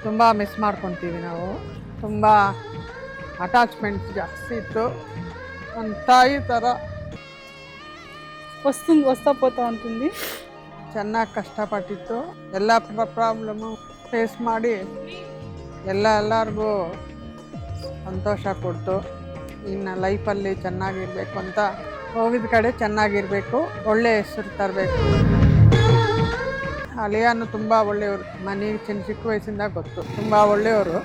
ತುಂಬ ಮಿಸ್ ಮಾಡ್ಕೊತೀವಿ ನಾವು. ತುಂಬ ಅಟ್ಯಾಚ್ಮೆಂಟ್ ಜಾಸ್ತಿ ಇತ್ತು. ನನ್ನ ತಾಯಿ ಥರ వస్తా పోతా ఉంటుంది. ಚೆನ್ನಾಗಿ ಕಷ್ಟಪಟ್ಟಿತ್ತು. ಎಲ್ಲ ಪ್ರಾಬ್ಲಮ್ಮು ಫೇಸ್ ಮಾಡಿ ಎಲ್ಲರಿಗೂ ಸಂತೋಷ ಕೊಡ್ತು. ಇನ್ನು ಲೈಫಲ್ಲಿ ಚೆನ್ನಾಗಿರಬೇಕು ಅಂತ ಹೋಗಿದ ಕಡೆ ಚೆನ್ನಾಗಿರಬೇಕು, ಒಳ್ಳೆ ಹೆಸರು ತರಬೇಕು. ಅಲಿಯಾನು ತುಂಬ ಒಳ್ಳೆಯವರು. ಮನೆಗೆ ಚಿಕ್ಕ ವಯಸ್ಸಿಂದ ಗೊತ್ತು, ತುಂಬ ಒಳ್ಳೆಯವರು.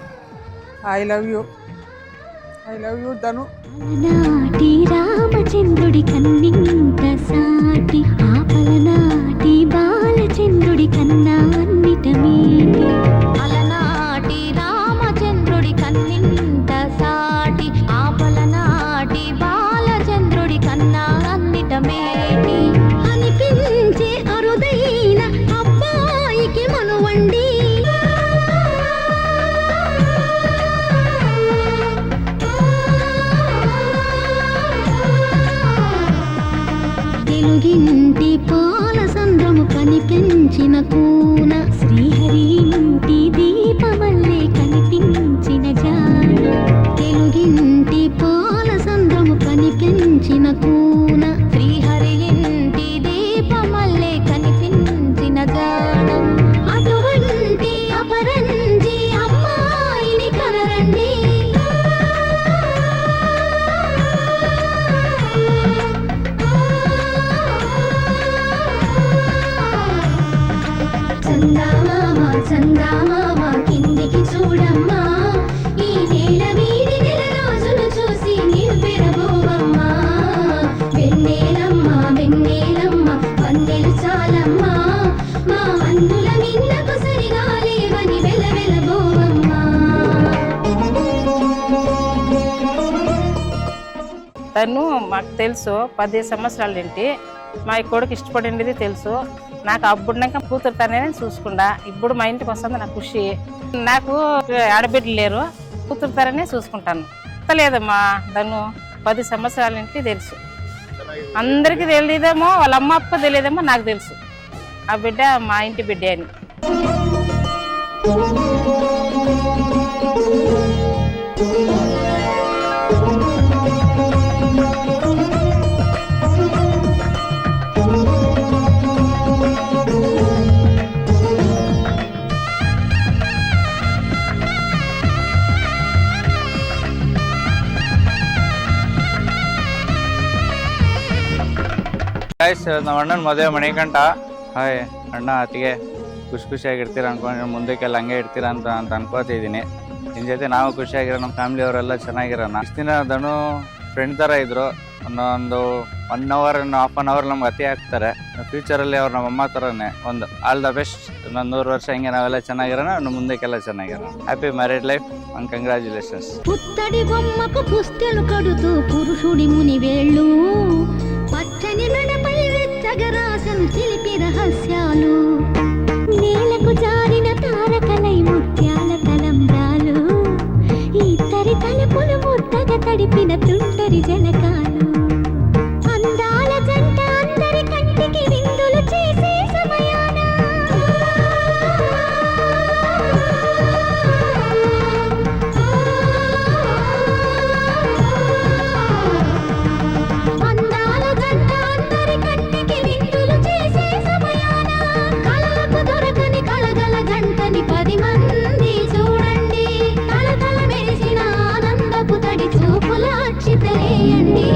ಐ ಲವ್ ಯು ಧನು. నాటి రామచంద్రుడి కన్నింత సాటి ఆపలనాటి బాలచంద్రుడి కన్నా అన్నిట మేటి. అలనాటి రామచంద్రుడి కన్నింత సాటి ఆపలనాటి బాలచంద్రుడి కన్నా అన్నిట మేటి. అనిపించే అరుదైన అబ్బాయికి మనువండి. తెలుగింటి పాల సంద్రము కనిపించిన కూన, శ్రీహరి ఇంటి దీపమల్లే కనిపించిన జాన. తెలుగింటి పాల సంద్రము కనిపించిన కూన, శ్రీహరి ఇంటి దీపమల్లే కనిపించిన జాన. అటువంటి అపరంజి అమ్మాయిని కనరండి. చందామామ కిందికి చూడమ్మా, ఈ నేల వీడి నెల రోజులు చూసి నీవు పెరగోవమ్మా. వెన్నెలమ్మ వన్నెలు చాలమ్మా, మా అన్నుల మిన్నకు సరిగా లేవని వెలవెలబోవమ్మా. తను మాకు తెలుసు 10 సంవత్సరాల ఏంటి. మా కొడుకు ఇష్టపడింది తెలుసు. నాకు అప్పుడున్నాక కూతురు తనే చూసుకుండా ఇప్పుడు మా ఇంటికి వస్తుంది నాకు ఖుషి. నాకు ఆడబిడ్డలు లేరు, కూతురు తరనే చూసుకుంటాను. లేదమ్మా తను 10 సంవత్సరాల ఇంటికి తెలుసు. అందరికీ తెలియదేమో, వాళ్ళ అమ్మ అప్ప తెలియదేమో, నాకు తెలుసు ఆ బిడ్డ మా ఇంటి బిడ్డ అని. ನಮ್ಮ ಅಣ್ಣನ ಮದುವೆ ಮಣಿಕಂಠ. ಹಾಯ್ ಅಣ್ಣ ಅತ್ತಿಗೆ ಖುಷಿಯಾಗಿರ್ತೀರ ಅನ್ಕೊಂಡು ಮುಂದಕ್ಕೆಲ್ಲ ಹಂಗೆ ಇರ್ತೀರ ಅಂತ ಅನ್ಕೋತಿದ್ದೀನಿ. ನಿನ್ನ ಜೊತೆ ನಾವು ಖುಷಿಯಾಗಿರೋ, ನಮ್ಮ ಫ್ಯಾಮಿಲಿ ಅವರೆಲ್ಲ ಚೆನ್ನಾಗಿರೋಣ. ಇಷ್ಟು ದಿನ ಧನು ಫ್ರೆಂಡ್ ಥರ ಇದ್ರು. ಒಂದು 1 ಅವರ್ 1/2 ಅವರ್ ನಮ್ಗೆ ಅತಿ ಆಗ್ತಾರೆ. ಫ್ಯೂಚರಲ್ಲಿ ಅವ್ರು ನಮ್ಮ ಅಮ್ಮ ಥರನೇ. ಒಂದು ಆಲ್ ದ ಬೆಸ್ಟ್. ಇನ್ನೊಂದು 100 ವರ್ಷ ಹಿಂಗೆ ನಾವೆಲ್ಲ ಚೆನ್ನಾಗಿರೋಣ, ಮುಂದಕ್ಕೆಲ್ಲ ಚೆನ್ನಾಗಿರೋಣ. Happy married life and congratulations. పుత్తడి బొమ్మకు పుస్తెలు కడుతూ పురుషుడి ముని వేళ్ళు, పచ్చని మెడపై వెచ్చగరాసను చిలిపి రహస్యాలు. నేలకు జారిన తారకలై ముత్యాల తలంబ్రాలు, ఇద్దరి తలుపులు ముద్దగా తడిపిన తుంటరి జలకాలు. అందాల జంట అందరి కంటికి విందులు చేసే సమయాన కళలకు దొరకని కళగల జంటని 10 మంది చూడండి. కళకళ మెరిసిన ఆనందపు తడి చూపుల అక్షితలేయండి.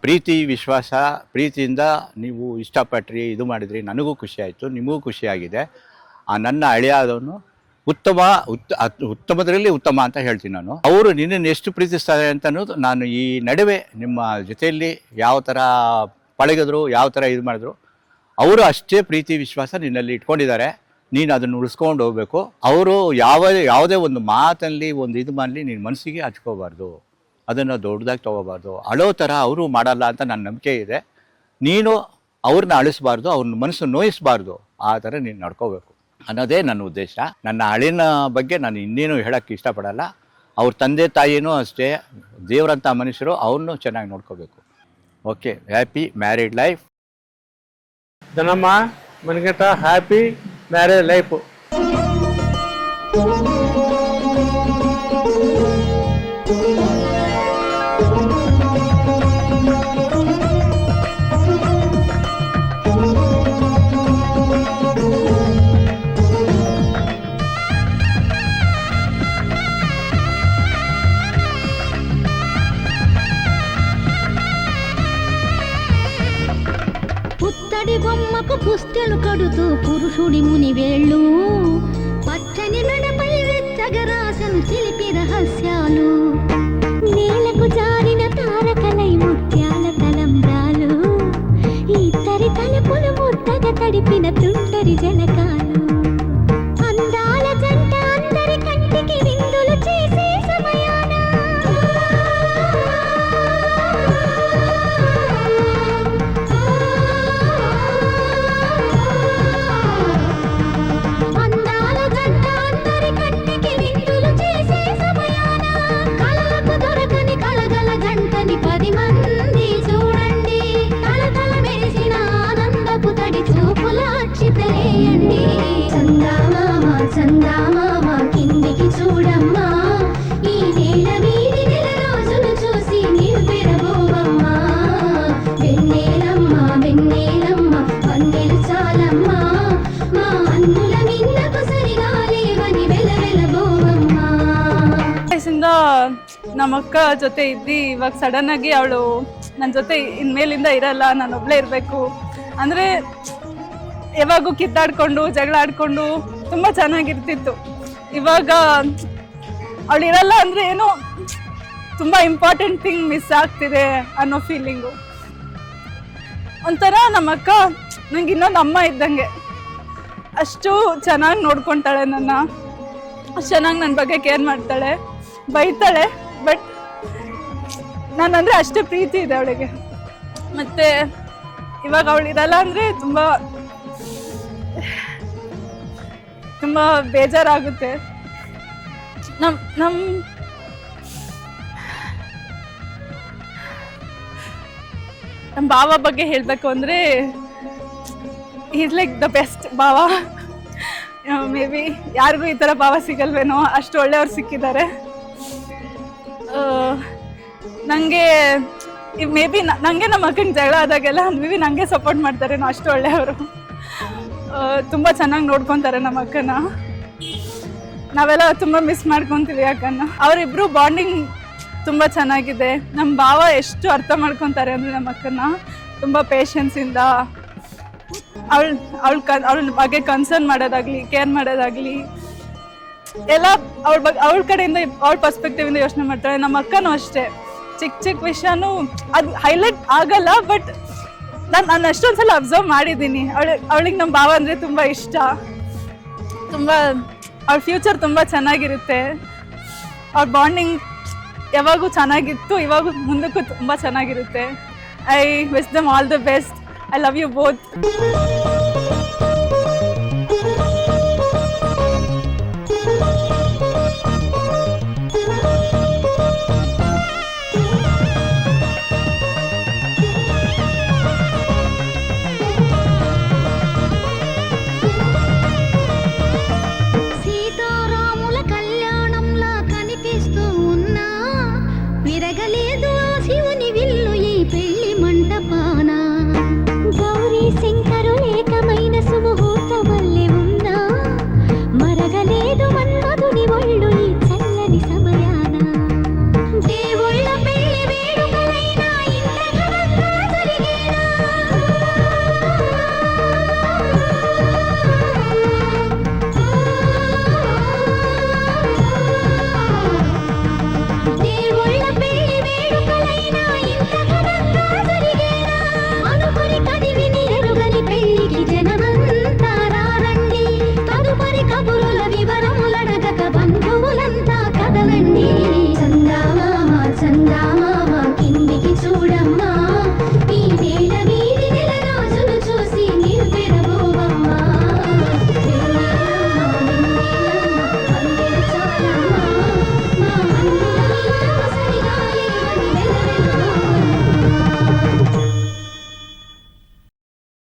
ಪ್ರೀತಿ ವಿಶ್ವಾಸ ಪ್ರೀತಿಯಿಂದ ನೀವು ಇಷ್ಟಪಟ್ರಿ, ಇದು ಮಾಡಿದ್ರಿ, ನನಗೂ ಖುಷಿ ಆಯಿತು, ನಿಮಗೂ ಖುಷಿಯಾಗಿದೆ. ನನ್ನ ಅಳಿಯಾದವನು ಉತ್ತಮದರಲ್ಲಿ ಉತ್ತಮ ಅಂತ ಹೇಳ್ತೀನಿ ನಾನು. ಅವರು ನಿನ್ನನ್ನು ಎಷ್ಟು ಪ್ರೀತಿಸ್ತಾರೆ ಅಂತ ಅನ್ನೋದು ನಾನು ಈ ನಡುವೆ ನಿಮ್ಮ ಜೊತೆಯಲ್ಲಿ ಯಾವ ಥರ ಪಳಗಿದ್ರು, ಯಾವ ಥರ ಇದು ಮಾಡಿದ್ರು, ಅವರು ಅಷ್ಟೇ ಪ್ರೀತಿ ವಿಶ್ವಾಸ ನಿನ್ನಲ್ಲಿ ಇಟ್ಕೊಂಡಿದ್ದಾರೆ. ನೀನು ಅದನ್ನು ಉಳಿಸ್ಕೊಂಡು ಹೋಗಬೇಕು. ಅವರು ಯಾವುದೇ ಒಂದು ಮಾತಲ್ಲಿ ಒಂದು ಇದು ಮಾಡಲಿ ನಿನ್ನ ಮನಸ್ಸಿಗೆ ಹಚ್ಕೋಬಾರ್ದು, ಅದನ್ನು ದೊಡ್ಡದಾಗಿ ತೊಗೋಬಾರ್ದು. ಅಳೋ ಥರ ಅವರು ಮಾಡಲ್ಲ ಅಂತ ನನ್ನ ನಂಬಿಕೆ ಇದೆ. ನೀನು ಅವ್ರನ್ನ ಅಳಿಸ್ಬಾರ್ದು, ಅವ್ರನ್ನ ಮನಸ್ಸು ನೋಯಿಸ್ಬಾರ್ದು, ಆ ಥರ ನೀನು ನಡ್ಕೋಬೇಕು ಅನ್ನೋದೇ ನನ್ನ ಉದ್ದೇಶ. ನನ್ನ ಅಳಿನ ಬಗ್ಗೆ ನಾನು ಇನ್ನೇನು ಹೇಳೋಕ್ಕೆ ಇಷ್ಟಪಡಲ್ಲ. ಅವ್ರ ತಂದೆ ತಾಯಿನೂ ಅಷ್ಟೇ ದೇವರಂಥ ಮನುಷ್ಯರು, ಅವ್ರನ್ನೂ ಚೆನ್ನಾಗಿ ನೋಡ್ಕೋಬೇಕು. Okay, happy married life. Dhanamma Manigatta, happy marriage life. పుత్తడి బొమ్మకు పుస్తెలు కడుతూ పురుషుడి మునివేళ్ళు పచ్చని మెడపై వెచ్చగరాసను చిలిపి రహస్యాలు నేలకు జారిన తారకలై ముత్యాల తలంబ్రాలు ఇద్దరి తలుపులు ముద్దగా తడిపిన తుంటరి జలకాలు అందాల జంట అందరి కంటికి విందులు చేసే సమయాన చందామామ కిందికి చూడమ్మా, ఈ నేల వీధి నెల రోజులు చూసి నివ్వెరబోవమ్మా. వెన్నెలమ్మ వెన్నెలమ్మ వన్నెలు చాలమ్మా, మా అన్నుల మిన్నకు సరిగా లేవని వెలవెలబోవమ్మా. ವಯಸ್ಸಿಂದ ನಮ್ಮ ಅಕ್ಕ ಜೊತೆ ಇದ್ದು ಇವಾಗ ಸಡನ್ ಆಗಿ ಅವಳು ನನ್ನ ಜೊತೆ ಇನ್ಮೇಲಿಂದ ಇರಲ್ಲ, ನಾನು ಒಬ್ಳೇ ಇರಬೇಕು ಅಂದರೆ ಯಾವಾಗೂ ಕಿತ್ತಾಡ್ಕೊಂಡು ಜಗಳ ಆಡ್ಕೊಂಡು ತುಂಬ ಚೆನ್ನಾಗಿರ್ತಿತ್ತು. ಇವಾಗ ಅವಳು ಇರಲ್ಲ ಅಂದರೆ ಏನೋ ತುಂಬ ಇಂಪಾರ್ಟೆಂಟ್ ಥಿಂಗ್ ಮಿಸ್ ಆಗ್ತಿದೆ ಅನ್ನೋ ಫೀಲಿಂಗು. ಒಂಥರ ನಮ್ಮ ಅಕ್ಕ ನಂಗೆ ಇನ್ನೊಂದು ಅಮ್ಮ ಇದ್ದಂಗೆ. ಅಷ್ಟು ಚೆನ್ನಾಗಿ ನೋಡ್ಕೊತಾಳೆ ನನ್ನ, ಅಷ್ಟು ಚೆನ್ನಾಗಿ ನನ್ನ ಬಗ್ಗೆ ಕೇರ್ ಮಾಡ್ತಾಳೆ, ಬೈತಾಳೆ. ಬಟ್ ನಾನಂದರೆ ಅಷ್ಟೇ ಪ್ರೀತಿ ಇದೆ ಅವಳಿಗೆ. ಮತ್ತು ಇವಾಗ ಅವಳು ಇರಲ್ಲ ಅಂದರೆ ತುಂಬ ಬೇಜಾರಾಗುತ್ತೆ. ನಮ್ಮ ಭಾವ ಬಗ್ಗೆ ಹೇಳಬೇಕು ಅಂದರೆ ಈಸ್ ಲೈಕ್ ದ ಬೆಸ್ಟ್ ಭಾವ. ಮೇ ಬಿ ಯಾರಿಗೂ ಈ ಥರ ಭಾವ ಸಿಗಲ್ವೇನೋ, ಅಷ್ಟು ಒಳ್ಳೆಯವ್ರು ಸಿಕ್ಕಿದ್ದಾರೆ ನನಗೆ. ಮೇ ಬಿ ನನಗೆ ನಮ್ಮ ಅಕ್ಕಂಗೆ ಜಗಳ ಆದಾಗೆಲ್ಲ ಮೇ ಬಿ ನನಗೆ ಸಪೋರ್ಟ್ ಮಾಡ್ತಾರೇನೋ, ಅಷ್ಟು ಒಳ್ಳೆಯವರು. ತುಂಬ ಚೆನ್ನಾಗಿ ನೋಡ್ಕೊತಾರೆ ನಮ್ಮ ಅಕ್ಕನ. ನಾವೆಲ್ಲ ತುಂಬ ಮಿಸ್ ಮಾಡ್ಕೊತೀವಿ ಅಕ್ಕನ. ಅವರಿಬ್ಬರು ಬಾಂಡಿಂಗ್ ತುಂಬ ಚೆನ್ನಾಗಿದೆ. ನಮ್ಮ ಭಾವ ಎಷ್ಟು ಅರ್ಥ ಮಾಡ್ಕೊತಾರೆ ಅಂದರೆ ನಮ್ಮ ಅಕ್ಕನ ತುಂಬ ಪೇಷನ್ಸಿಂದ ಅವಳ ಬಗ್ಗೆ ಕನ್ಸರ್ನ್ ಮಾಡೋದಾಗಲಿ, ಕೇರ್ ಮಾಡೋದಾಗಲಿ ಎಲ್ಲ ಅವಳ ಕಡೆಯಿಂದ, ಅವಳ ಪರ್ಸ್ಪೆಕ್ಟಿವಿಂದ ಯೋಚನೆ ಮಾಡ್ತಾಳೆ. ನಮ್ಮ ಅಕ್ಕನೂ ಅಷ್ಟೇ, ಚಿಕ್ಕ ಚಿಕ್ಕ ವಿಷಯನೂ ಅದು ಹೈಲೈಟ್ ಆಗಲ್ಲ, ಬಟ್ ನಾನು ಅಷ್ಟೊಂದು ಸಲ ಅಬ್ಸರ್ವ್ ಮಾಡಿದ್ದೀನಿ. ಅವಳಿಗೆ ನಮ್ಮ ಭಾವ ಅಂದರೆ ತುಂಬ ಇಷ್ಟ. ತುಂಬ ಅವಳ ಫ್ಯೂಚರ್ ತುಂಬ ಚೆನ್ನಾಗಿರುತ್ತೆ. ಅವ್ರ ಬಾಂಡಿಂಗ್ ಯಾವಾಗೂ ಚೆನ್ನಾಗಿತ್ತು, ಇವಾಗೂ ಮುಂದಕ್ಕೂ ತುಂಬ ಚೆನ್ನಾಗಿರುತ್ತೆ. I wish them all the best. I love you both.